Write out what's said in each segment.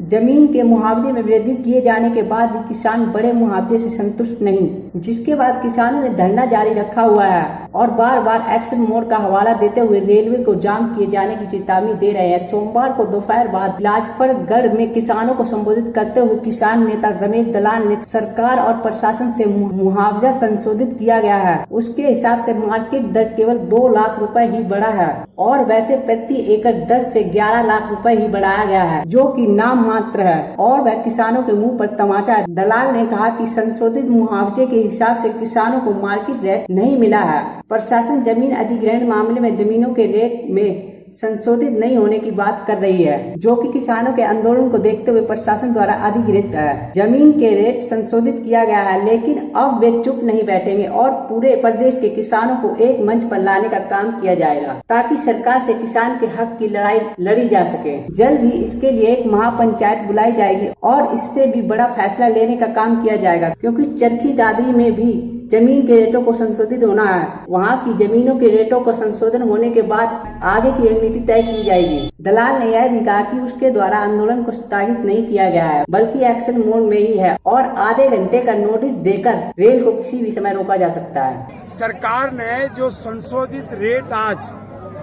जमीन के मुआवजे में वृद्धि किए जाने के बाद भी किसान बड़े मुआवजे से संतुष्ट नहीं, जिसके बाद किसानों ने धरना जारी रखा हुआ है और बार बार एक्शन मोड का हवाला देते हुए रेलवे को जाम किए जाने की चेतावनी दे रहे हैं। सोमवार को दोपहर बाद लाजपतगढ़ में किसानों को संबोधित करते हुए किसान नेता रमेश दलाल ने सरकार और प्रशासन से मुआवजा संशोधित किया गया है। उसके हिसाब से मार्केट दर केवल 2 लाख रुपए ही बढ़ा है और वैसे प्रति एकड़ 10 से 11 लाख रुपए ही बढ़ाया गया है, जो कि नाम मात्र है और वह किसानों के मुंह पर तमाचा है। दलाल ने कहा कि संशोधित मुआवजे के हिसाब से किसानों को मार्केट रेट नहीं मिला है। प्रशासन जमीन अधिग्रहण मामले में जमीनों के रेट में संशोधित नहीं होने की बात कर रही है, जो कि किसानों के आंदोलन को देखते हुए प्रशासन द्वारा अधिकृत है। जमीन के रेट संशोधित किया गया है, लेकिन अब वे चुप नहीं बैठेंगे और पूरे प्रदेश के किसानों को एक मंच पर लाने का काम किया जाएगा, ताकि सरकार से किसान के हक की लड़ाई लड़ी जा सके। जल्द ही इसके लिए एक महापंचायत बुलाई जाएगी और इससे भी बड़ा फैसला लेने का काम किया जाएगा, क्योंकि चरखी दादरी में भी जमीन के रेटों को संशोधित होना है। वहाँ की जमीनों के रेटों का संशोधन होने के बाद आगे की रणनीति तय की जाएगी। दलाल ने यह भी कहा कि उसके द्वारा आंदोलन को स्थगित नहीं किया गया है, बल्कि एक्शन मोड में ही है और आधे घंटे का नोटिस देकर रेल को किसी भी समय रोका जा सकता है। सरकार ने जो संशोधित रेट आज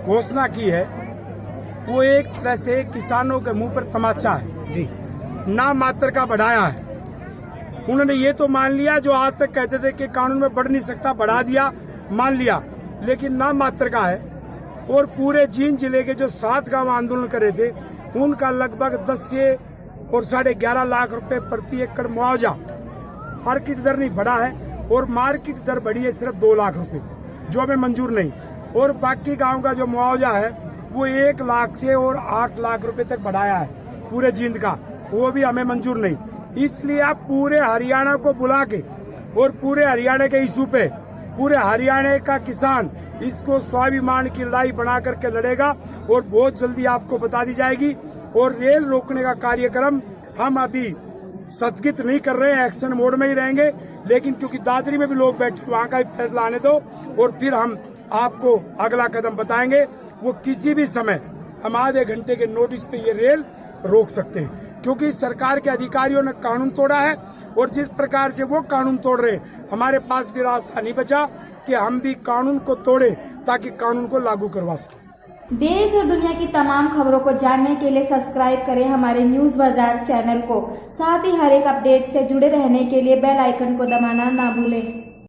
घोषणा की है, वो एक तरह से किसानों के मुंह पर तमाचा है जी, नाम मात्र का बढ़ाया है। उन्होंने ये तो मान लिया, जो आज तक कहते थे कि कानून में बढ़ नहीं सकता, बढ़ा दिया, मान लिया, लेकिन नाम मात्र का है। और पूरे जींद जिले के जो 7 गांव आंदोलन कर रहे थे, उनका लगभग 10 से और 11.5 लाख रुपए प्रति एकड़ मुआवजा, मार्केट दर नहीं बढ़ा है और मार्केट दर बढ़ी है सिर्फ 2 लाख रुपए, जो हमें मंजूर नहीं। और बाकी गाँव का जो मुआवजा है वो 1 लाख से और 8 लाख रुपए तक बढ़ाया है पूरे जींद का, वो भी हमें मंजूर नहीं। इसलिए आप पूरे हरियाणा को बुला के और पूरे हरियाणा के इशू पे पूरे हरियाणा का किसान इसको स्वाभिमान की लड़ाई बना करके लड़ेगा और बहुत जल्दी आपको बता दी जाएगी। और रेल रोकने का कार्यक्रम हम अभी स्थगित नहीं कर रहे हैं, एक्शन मोड में ही रहेंगे, लेकिन क्योंकि दादरी में भी लोग बैठे, वहां का भी फैसला आने दो और फिर हम आपको अगला कदम बताएंगे। वो किसी भी समय हम आधे घंटे के नोटिस पे ये रेल रोक सकते हैं, क्योंकि सरकार के अधिकारियों ने कानून तोड़ा है और जिस प्रकार से वो कानून तोड़ रहे, हमारे पास भी रास्ता नहीं बचा कि हम भी कानून को तोड़े ताकि कानून को लागू करवा सके। देश और दुनिया की तमाम खबरों को जानने के लिए सब्सक्राइब करें हमारे न्यूज बाजार चैनल को। साथ ही हर एक अपडेट से जुड़े रहने के लिए बेल आइकन को दबाना ना भूलें।